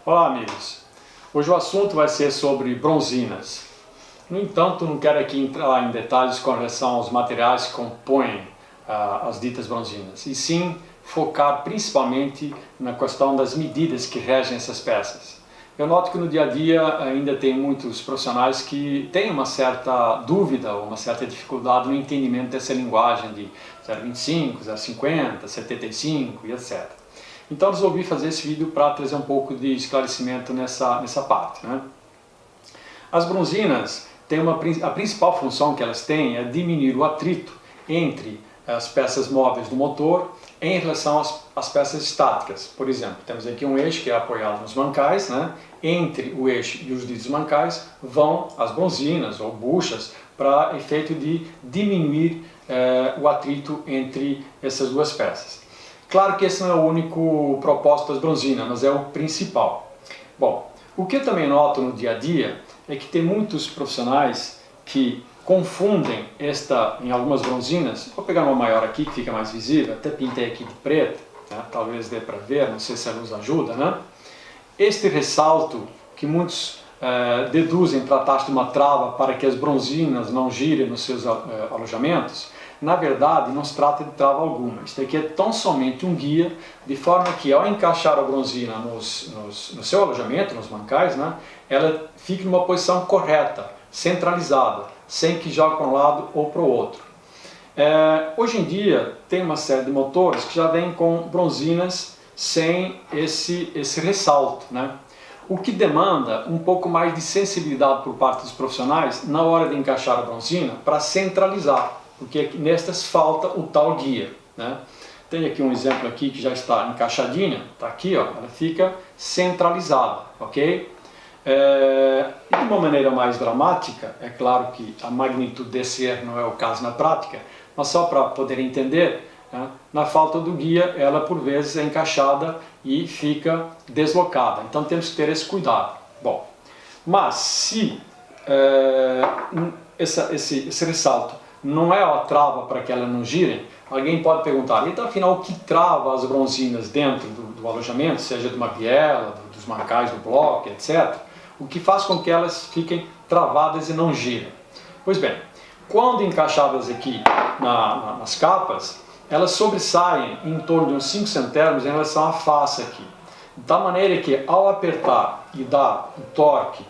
Olá, amigos. Hoje o assunto vai ser sobre bronzinas. No entanto, não quero aqui entrar em detalhes com relação aos materiais que compõem as ditas bronzinas, e sim focar principalmente na questão das medidas que regem essas peças. Eu noto que no dia a dia ainda tem muitos profissionais que têm uma certa dúvida ou uma certa dificuldade no entendimento dessa linguagem de 0,25, 0,50, 75 e etc. Então resolvi fazer esse vídeo para trazer um pouco de esclarecimento nessa parte, né? As bronzinas têm a principal função que elas têm é diminuir o atrito entre as peças móveis do motor em relação às peças estáticas. Por exemplo, temos aqui um eixo que é apoiado nos mancais, né? Entre o eixo e os ditos mancais vão as bronzinas ou buchas para efeito de diminuir o atrito entre essas duas peças. Claro que esse não é o único propósito das bronzinas, mas é o principal. Bom, o que eu também noto no dia a dia é que tem muitos profissionais que confundem em algumas bronzinas. Vou pegar uma maior aqui que fica mais visível, até pintei aqui de preto, né? Talvez dê para ver, não sei se a luz ajuda, né? Este ressalto que muitos deduzem tratar-se de uma trava para que as bronzinas não girem nos seus alojamentos, na verdade não se trata de trava alguma. Isto aqui é tão somente um guia, de forma que ao encaixar a bronzina no seu alojamento, nos mancais, né, ela fique numa posição correta, centralizada, sem que jogue para um lado ou para o outro. Hoje em dia tem uma série de motores que já vêm com bronzinas sem esse ressalto, né? O que demanda um pouco mais de sensibilidade por parte dos profissionais na hora de encaixar a bronzina para centralizar, porque nestas falta o tal guia, né? Tem aqui um exemplo aqui que já está encaixadinha, está aqui, ó, ela fica centralizada, ok? De uma maneira mais dramática, é claro que a magnitude desse erro não é o caso na prática, mas só para poder entender, né, na falta do guia, ela por vezes é encaixada e fica deslocada. Então temos que ter esse cuidado. Bom, mas se esse ressalto não é a trava para que elas não girem, alguém pode perguntar, então afinal o que trava as bronzinas dentro do alojamento, seja de uma biela, dos mancais do bloco, etc., o que faz com que elas fiquem travadas e não girem? Pois bem, quando encaixadas aqui nas capas, elas sobressaem em torno de uns 5 centésimos em relação à face aqui, da maneira que ao apertar e dar o torque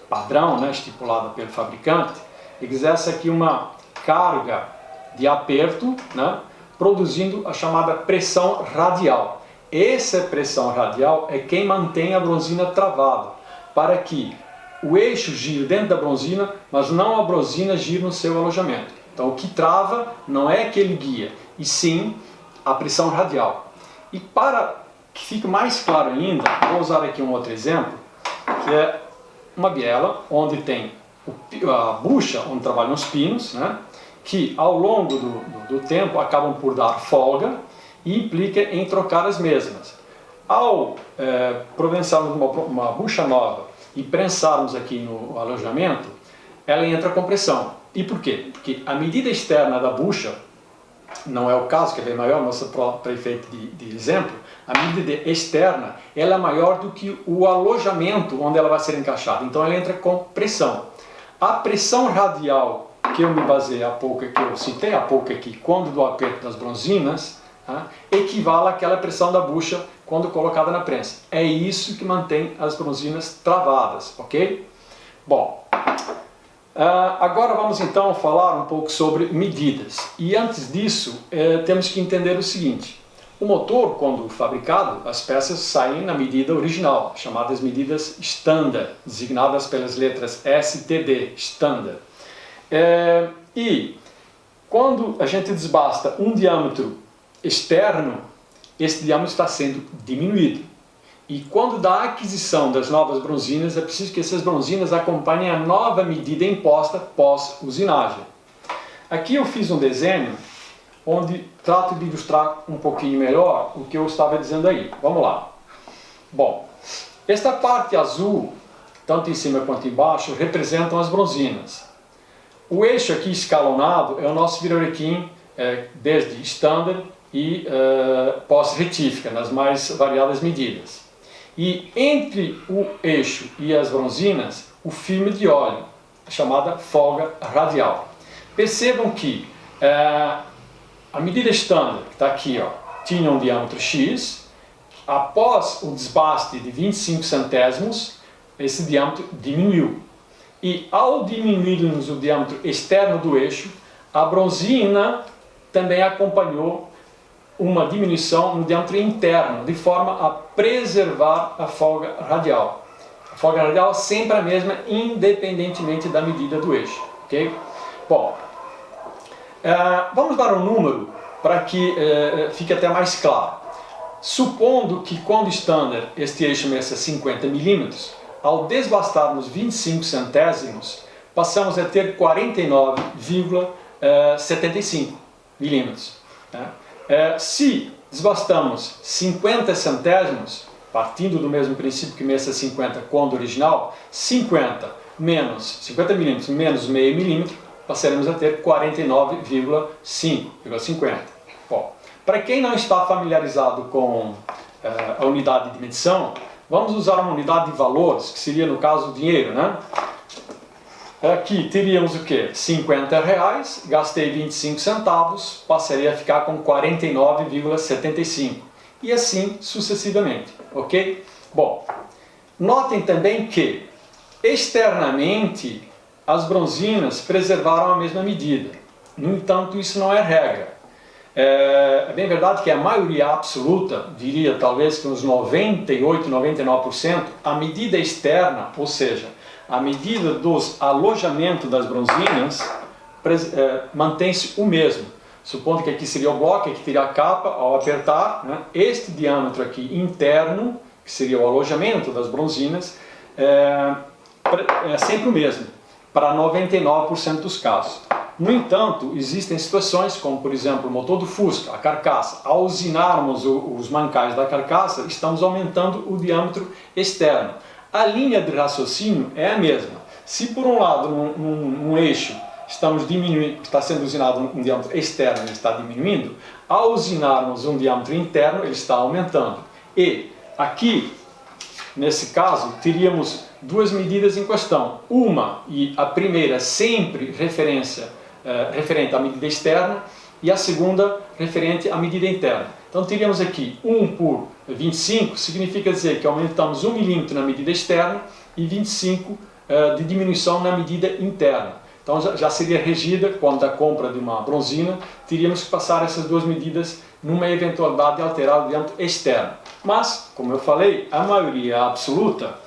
padrão, né, estipulado pelo fabricante, exerce aqui uma carga de aperto, né, produzindo a chamada pressão radial. Essa pressão radial é quem mantém a bronzina travada, para que o eixo gire dentro da bronzina, mas não a bronzina gire no seu alojamento. Então o que trava não é aquele guia, e sim a pressão radial. E para que fique mais claro ainda, vou usar aqui um outro exemplo, que é uma biela onde tem a bucha onde trabalham os pinos, né, que ao longo do tempo acabam por dar folga e implica em trocar as mesmas. Ao providenciarmos uma bucha nova e prensarmos aqui no alojamento, ela entra com pressão. E por quê? Porque a medida externa da bucha, não é o caso, que é bem maior, mas para efeito de exemplo, a medida externa ela é maior do que o alojamento onde ela vai ser encaixada. Então ela entra com pressão. A pressão radial que eu me baseei há pouco, que eu citei há pouco aqui, quando do aperto das bronzinas, equivale àquela pressão da bucha quando colocada na prensa. É isso que mantém as bronzinas travadas, ok? Bom, agora vamos então falar um pouco sobre medidas. E antes disso, temos que entender o seguinte. O motor, quando fabricado, as peças saem na medida original, chamadas medidas standard, designadas pelas letras STD, standard. E quando a gente desbasta um diâmetro externo, esse diâmetro está sendo diminuído. E quando da aquisição das novas bronzinas, é preciso que essas bronzinas acompanhem a nova medida imposta pós-usinagem. Aqui eu fiz um desenho onde trato de ilustrar um pouquinho melhor o que eu estava dizendo aí. Vamos lá. Bom, esta parte azul, tanto em cima quanto embaixo, representam as bronzinas. O eixo aqui escalonado é o nosso virorequim, desde standard e pós-retífica, nas mais variadas medidas. E entre o eixo e as bronzinas, o filme de óleo, chamada folga radial. Percebam que a medida estándar, que está aqui, ó, tinha um diâmetro X. Após o desbaste de 25 centésimos, esse diâmetro diminuiu. E ao diminuirmos o diâmetro externo do eixo, a bronzina também acompanhou uma diminuição no diâmetro interno, de forma a preservar a folga radial. A folga radial é sempre a mesma, independentemente da medida do eixo. Ok? Bom, vamos dar um número para que fique até mais claro. Supondo que quando standard este eixo meça 50 milímetros, ao desbastarmos 25 centésimos, passamos a ter 49,75 milímetros. Se desbastamos 50 centésimos, partindo do mesmo princípio que meça 50 quando original, 50 milímetros menos meio milímetro, passaremos a ter 49,5,50. Bom, para quem não está familiarizado com a unidade de medição, vamos usar uma unidade de valores, que seria no caso o dinheiro, né? Aqui teríamos o que? 50 reais, gastei 25 centavos, passaria a ficar com 49,75 e assim sucessivamente, ok? Bom, notem também que externamente as bronzinas preservaram a mesma medida. No entanto, isso não é regra. É bem verdade que a maioria absoluta, diria talvez que uns 98, 99%, a medida externa, ou seja, a medida dos alojamentos das bronzinas, mantém-se o mesmo. Supondo que aqui seria o bloco, aqui teria a capa, ao apertar, né, este diâmetro aqui interno, que seria o alojamento das bronzinas, é sempre o mesmo, para 99% dos casos. No entanto, existem situações como, por exemplo, o motor do Fusca, a carcaça. Ao usinarmos os mancais da carcaça, estamos aumentando o diâmetro externo. A linha de raciocínio é a mesma. Se por um lado, num eixo, está sendo usinado um diâmetro externo, ele está diminuindo, ao usinarmos um diâmetro interno, ele está aumentando. E aqui, nesse caso, teríamos duas medidas em questão. Uma, e a primeira sempre referente à medida externa, e a segunda referente à medida interna. Então teríamos aqui 1 por 25, significa dizer que aumentamos 1 milímetro na medida externa e 25 de diminuição na medida interna. Então já seria regida, quando da compra de uma bronzina, teríamos que passar essas duas medidas numa eventualidade de alterar o diâmetro externo. Mas, como eu falei, a maioria absoluta,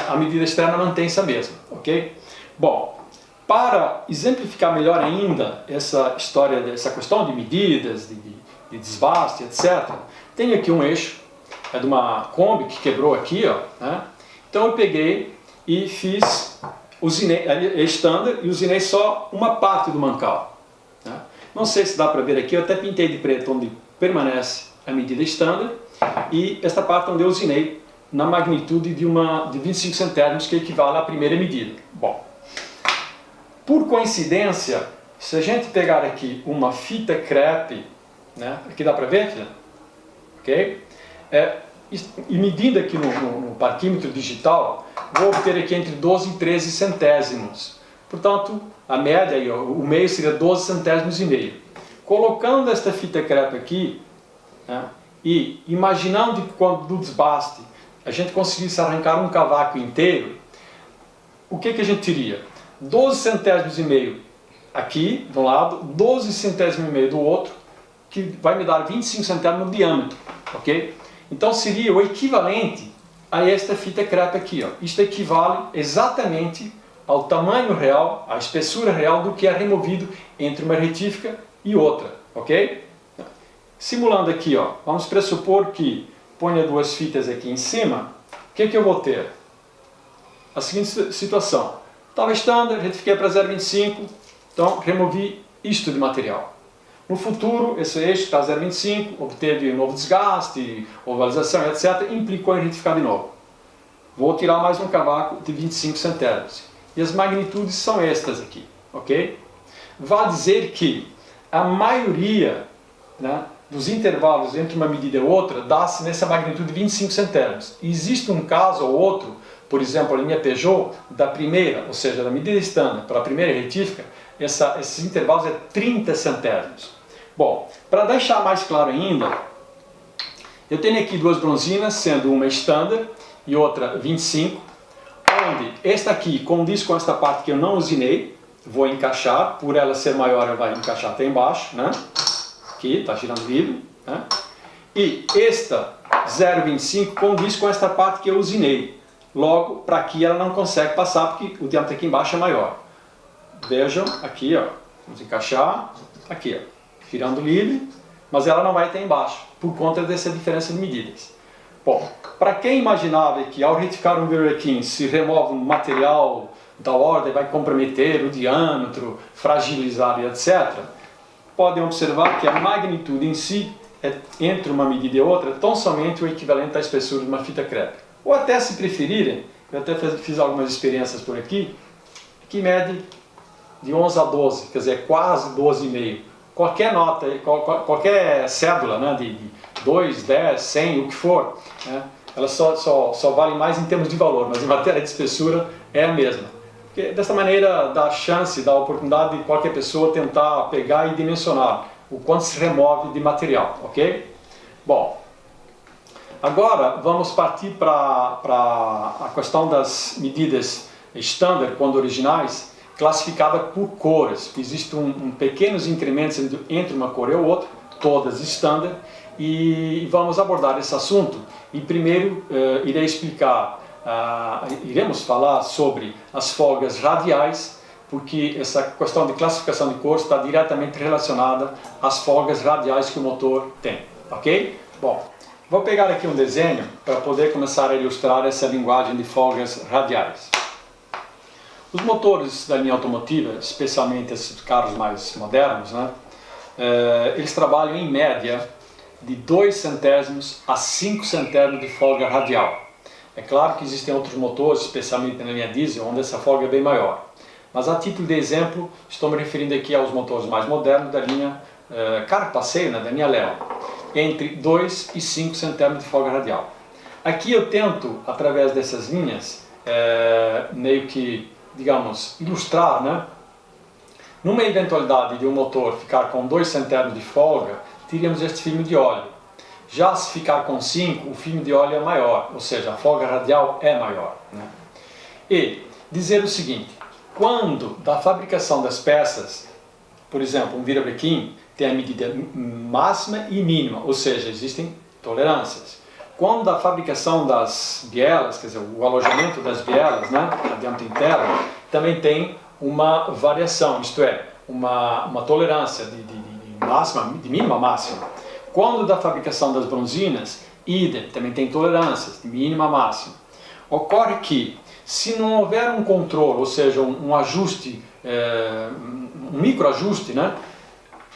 a medida externa mantém-se a mesma, ok? Bom, para exemplificar melhor ainda essa história, essa questão de medidas, de desbaste, etc., tenho aqui um eixo, é de uma Kombi que quebrou aqui, ó, né? Então eu peguei e usinei standard e usinei só uma parte do mancal, né? Não sei se dá para ver aqui, eu até pintei de preto onde permanece a medida standard e esta parte onde eu usinei na magnitude de 25 centésimos, que equivale à primeira medida. Bom, por coincidência, se a gente pegar aqui uma fita crepe, né, aqui dá para ver, filha? Ok? E medindo aqui no parquímetro digital, vou obter aqui entre 12 e 13 centésimos. Portanto, a média, aí, ó, o meio seria 12 centésimos e meio. Colocando esta fita crepe aqui, né, e imaginando que quando do desbaste a gente conseguisse arrancar um cavaco inteiro, o que a gente teria? 12 centésimos e meio aqui, de um lado, 12 centésimos e meio do outro, que vai me dar 25 centésimos no diâmetro, ok? Então seria o equivalente a esta fita crepe aqui, ó. Isto equivale exatamente ao tamanho real, à espessura real do que é removido entre uma retífica e outra, ok? Simulando aqui, ó, vamos pressupor que ponha duas fitas aqui em cima, o que eu vou ter? A seguinte situação. Estava standard, retifiquei para 0,25, então removi isto de material. No futuro, esse eixo está 0,25, obteve um novo desgaste, ovalização, etc., implicou em retificar de novo. Vou tirar mais um cavaco de 25 centésimos. E as magnitudes são estas aqui, ok? Vale dizer que a maioria, né, dos intervalos entre uma medida e outra dá-se nessa magnitude de 25 centésimos. Existe um caso ou outro, por exemplo, a linha Peugeot, da primeira, ou seja, da medida estándar para a primeira retífica, esses intervalos é 30 centésimos. Bom, para deixar mais claro ainda, eu tenho aqui duas bronzinas, sendo uma estándar e outra 25, onde esta aqui condiz com esta parte que eu não usinei, vou encaixar, por ela ser maior ela vai encaixar até embaixo, né? Aqui, está girando o vidro, né? E esta 0,25 condiz com esta parte que eu usinei. Logo, para aqui ela não consegue passar porque o diâmetro aqui embaixo é maior. Vejam, aqui, ó, vamos encaixar, aqui, ó, girando livre, mas ela não vai até embaixo, por conta dessa diferença de medidas. Bom, para quem imaginava que ao retificar um Verrequim se remove um material da ordem, vai comprometer o diâmetro, fragilizar e etc., podem observar que a magnitude em si é, entre uma medida e outra, tão somente o equivalente à espessura de uma fita crepe. Ou até, se preferirem, eu até fiz algumas experiências por aqui, que mede de 11 a 12, quer dizer, quase 12,5. Qualquer nota, qualquer cédula, né, de 2, 10, 100, o que for, né, ela só vale mais em termos de valor, mas em matéria de espessura é a mesma. Porque dessa maneira dá a chance, dá a oportunidade de qualquer pessoa tentar pegar e dimensionar o quanto se remove de material, ok? Bom, agora vamos partir para a questão das medidas estándar, quando originais, classificada por cores. Existem pequenos incrementos entre uma cor e outra, todas estándar, e vamos abordar esse assunto. E primeiro iremos falar sobre as folgas radiais, porque essa questão de classificação de cores está diretamente relacionada às folgas radiais que o motor tem, ok? Bom, vou pegar aqui um desenho para poder começar a ilustrar essa linguagem de folgas radiais. Os motores da linha automotiva, especialmente esses carros mais modernos, né, eles trabalham em média de 2 centésimos a 5 centésimos de folga radial. É claro que existem outros motores, especialmente na linha diesel, onde essa folga é bem maior. Mas a título de exemplo, estou me referindo aqui aos motores mais modernos da linha carro passeio, né, da linha Leo, entre 2 e 5 centésimos de folga radial. Aqui eu tento, através dessas linhas, meio que, digamos, ilustrar, né? Numa eventualidade de um motor ficar com 2 centésimos de folga, teríamos este filme de óleo. Já se ficar com 5, o filme de óleo é maior, ou seja, a folga radial é maior, né? E dizer o seguinte, quando da fabricação das peças, por exemplo, um virabrequim tem a medida máxima e mínima, ou seja, existem tolerâncias. Quando da fabricação das bielas, quer dizer, o alojamento das bielas, né, a diâmetro interno, também tem uma variação, isto é, uma tolerância de mínima a máxima. Quando da fabricação das bronzinas, idem, também tem tolerâncias, de mínima a máxima. Ocorre que, se não houver um controle, ou seja, um ajuste, um microajuste, né,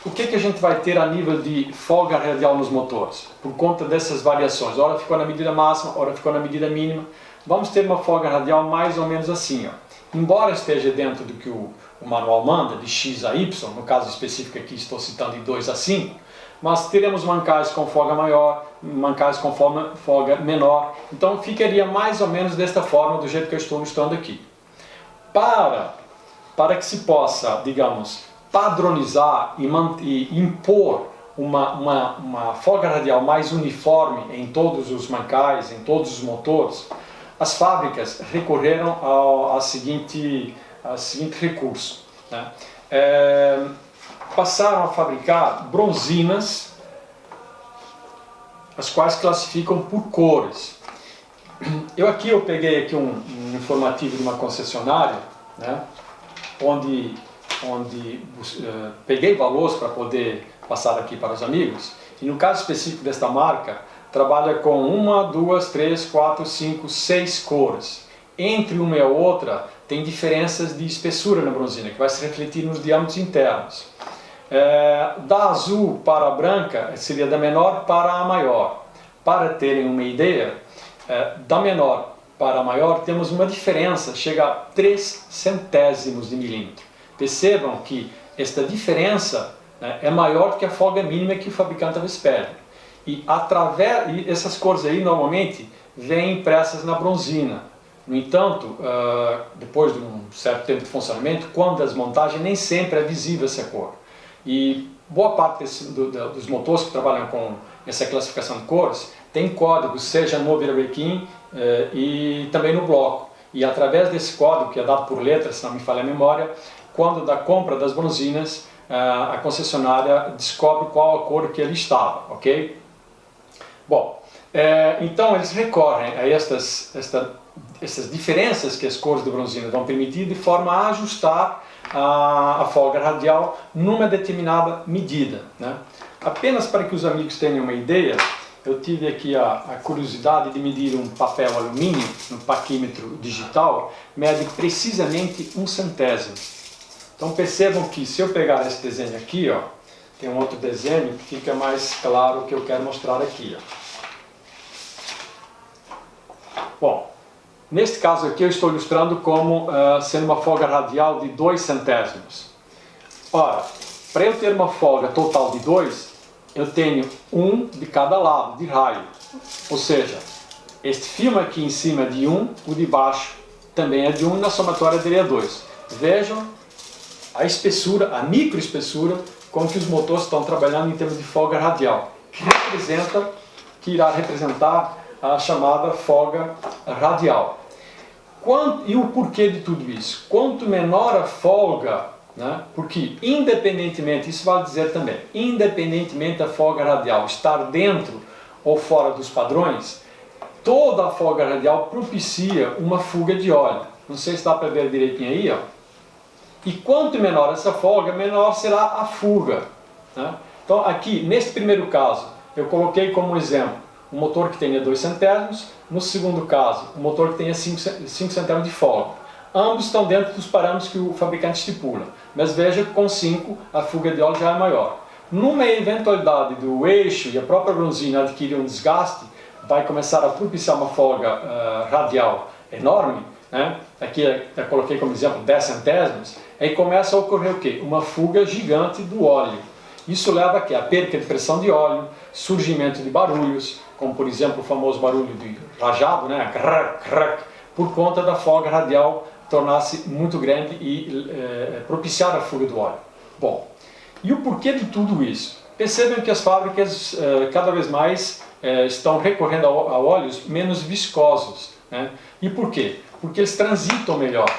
o que a gente vai ter a nível de folga radial nos motores? Por conta dessas variações, ora ficou na medida máxima, ora ficou na medida mínima, vamos ter uma folga radial mais ou menos assim, ó. Embora esteja dentro do que o manual manda, de X a Y, no caso específico aqui estou citando de 2 a 5, mas teremos mancais com folga maior, mancais com folga menor, então ficaria mais ou menos desta forma, do jeito que eu estou mostrando aqui. Para que se possa, digamos, padronizar e impor uma folga radial mais uniforme em todos os mancais, em todos os motores, as fábricas recorreram ao seguinte recurso, né? Passaram a fabricar bronzinas, as quais classificam por cores. Eu peguei aqui um informativo de uma concessionária, né, onde peguei valores para poder passar aqui para os amigos, e no caso específico desta marca, trabalha com 1, 2, 3, 4, 5, 6 cores. Entre uma e a outra tem diferenças de espessura na bronzina, que vai se refletir nos diâmetros internos. Da azul para a branca seria da menor para a maior. Para terem uma ideia, da menor para a maior temos uma diferença, chega a 3 centésimos de milímetro. Percebam que esta diferença né, é maior do que a folga mínima que o fabricante talvez pede. E essas cores aí normalmente vêm impressas na bronzina. No entanto, depois de um certo tempo de funcionamento, quando a desmontagem, nem sempre é visível essa cor. E boa parte dos motores que trabalham com essa classificação de cores tem códigos, seja no virabrequim e também no bloco. E através desse código, que é dado por letras, se não me falha a memória, quando da compra das bronzinas, a concessionária descobre qual a cor que ele estava, ok? Bom, então eles recorrem a essas diferenças que as cores de bronzina vão permitir de forma a ajustar a folga radial numa determinada medida, né? Apenas para que os amigos tenham uma ideia, eu tive aqui a curiosidade de medir um papel alumínio no paquímetro digital, mede precisamente 1/100. Então percebam que se eu pegar esse desenho aqui, ó, tem um outro desenho que fica mais claro o que eu quero mostrar aqui, ó. Bom, neste caso aqui eu estou ilustrando como sendo uma folga radial de 2/100. Ora, para eu ter uma folga total de 2, eu tenho um de cada lado, de raio. Ou seja, este filme aqui em cima é de 1, o de baixo também é de 1, e na somatória dele é 2. Vejam a espessura, a microespessura com que os motores estão trabalhando em termos de folga radial, que irá representar a chamada folga radial. E o porquê de tudo isso? Quanto menor a folga, né, porque independentemente, isso vale dizer também, independentemente da folga radial estar dentro ou fora dos padrões, toda a folga radial propicia uma fuga de óleo. Não sei se dá para ver direitinho aí, ó. E quanto menor essa folga, menor será a fuga, né? Então aqui, nesse primeiro caso, eu coloquei como exemplo um motor que tenha 2/100, no segundo caso, um motor que tenha 5/100 de folga. Ambos estão dentro dos parâmetros que o fabricante estipula, mas veja que com 5 a fuga de óleo já é maior. Numa eventualidade do eixo e a própria bronzina adquirir um desgaste, vai começar a propiciar uma folga radial enorme, né? Aqui eu coloquei como exemplo 10/100, aí começa a ocorrer o quê? Uma fuga gigante do óleo. Isso leva a quê? A perda de pressão de óleo, surgimento de barulhos, como por exemplo o famoso barulho de rajado, né? Por conta da folga radial tornar-se muito grande e propiciar a fuga do óleo. Bom, e o porquê de tudo isso? Percebem que as fábricas cada vez mais estão recorrendo a óleos menos viscosos, né? E por quê? Porque eles transitam melhor.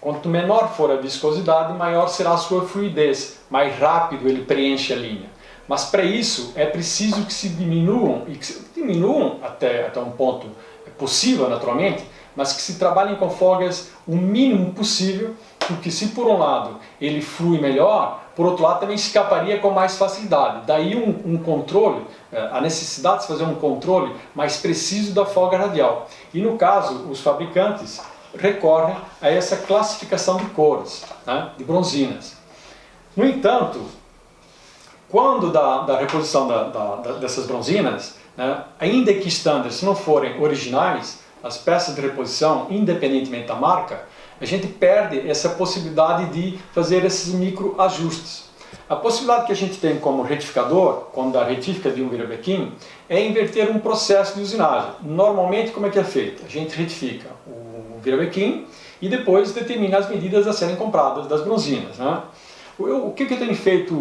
Quanto menor for a viscosidade, maior será a sua fluidez, mais rápido ele preenche a linha. Mas para isso é preciso que se diminuam, e que se diminuam até um ponto possível naturalmente, mas que se trabalhem com folgas o mínimo possível, porque se por um lado ele flui melhor, por outro lado também escaparia com mais facilidade. Daí um controle, a necessidade de se fazer um controle mais preciso da folga radial. E no caso, os fabricantes recorrem a essa classificação de cores, né, de bronzinas. No entanto, quando da reposição dessas bronzinas, né, ainda que standard, se não forem originais, as peças de reposição, independentemente da marca, a gente perde essa possibilidade de fazer esses microajustes. A possibilidade que a gente tem como retificador, quando da retífica de um virabrequim, é inverter um processo de usinagem. Normalmente, como é que é feito? A gente retifica o virabrequim e depois determina as medidas a serem compradas das bronzinas, né? O que eu tenho feito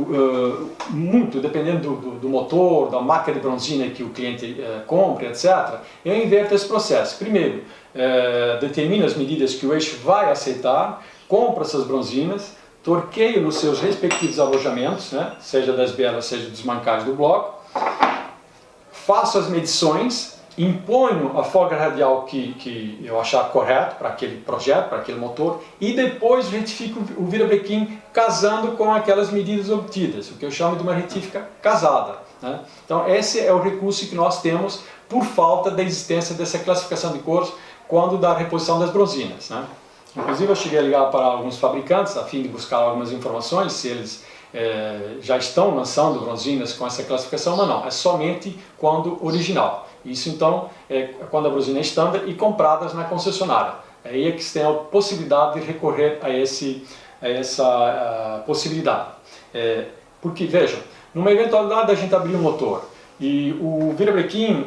muito, dependendo do motor, da marca de bronzina que o cliente compra, etc., eu inverto esse processo. Primeiro, determino as medidas que o eixo vai aceitar, compro essas bronzinas, torqueio nos seus respectivos alojamentos, né, seja das bielas, seja dos mancais do bloco, faço as medições, imponho a folga radial que eu achar correto para aquele projeto, para aquele motor, e depois retifico o virabrequim casando com aquelas medidas obtidas, o que eu chamo de uma retífica casada, né? Então esse é o recurso que nós temos por falta da existência dessa classificação de cores quando da reposição das bronzinas, né? Inclusive eu cheguei a ligar para alguns fabricantes a fim de buscar algumas informações, se eles já estão lançando bronzinas com essa classificação, mas não, é somente quando original. Isso então é quando a bronzina é standard e compradas na concessionária. Aí é que se tem a possibilidade de recorrer a essa possibilidade. Porque, vejam, numa eventualidade da gente abrir o motor e o virabrequim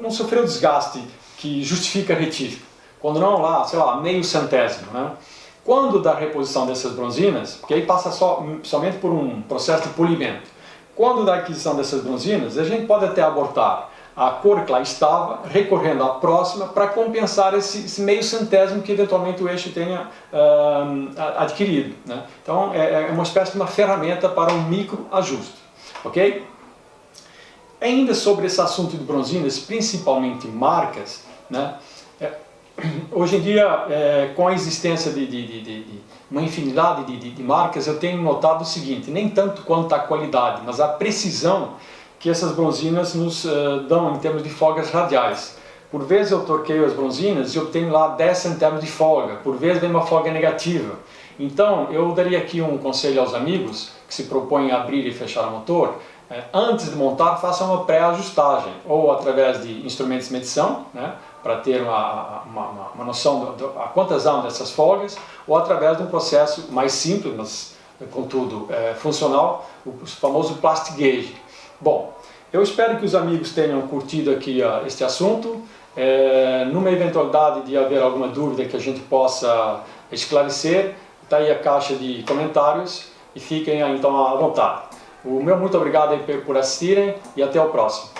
não sofreu desgaste que justifica a retífica, quando não lá, sei lá, meio centésimo, né? Quando da reposição dessas bronzinas, porque aí passa somente por um processo de polimento, quando da aquisição dessas bronzinas, a gente pode até abortar a cor que lá estava, recorrendo à próxima para compensar esse meio centésimo que eventualmente o eixo tenha adquirido, né? Então é uma espécie de uma ferramenta para um micro ajuste, ok? Ainda sobre esse assunto de bronzinas, principalmente marcas, né? Hoje em dia, com a existência de uma infinidade de marcas, eu tenho notado o seguinte, nem tanto quanto a qualidade, mas a precisão que essas bronzinas nos dão em termos de folgas radiais. Por vezes eu torqueio as bronzinas e obtenho lá 10 centésimos de folga, por vezes vem uma folga negativa. Então eu daria aqui um conselho aos amigos que se propõem a abrir e fechar o motor, antes de montar façam uma pré-ajustagem, ou através de instrumentos de medição, né, para ter uma noção de quantas há dessas folgas, ou através de um processo mais simples, mas contudo funcional, o famoso plastic gauge. Bom, eu espero que os amigos tenham curtido aqui este assunto. Numa eventualidade de haver alguma dúvida que a gente possa esclarecer, está aí a caixa de comentários e fiquem então à vontade. O meu muito obrigado por assistirem e até o próximo.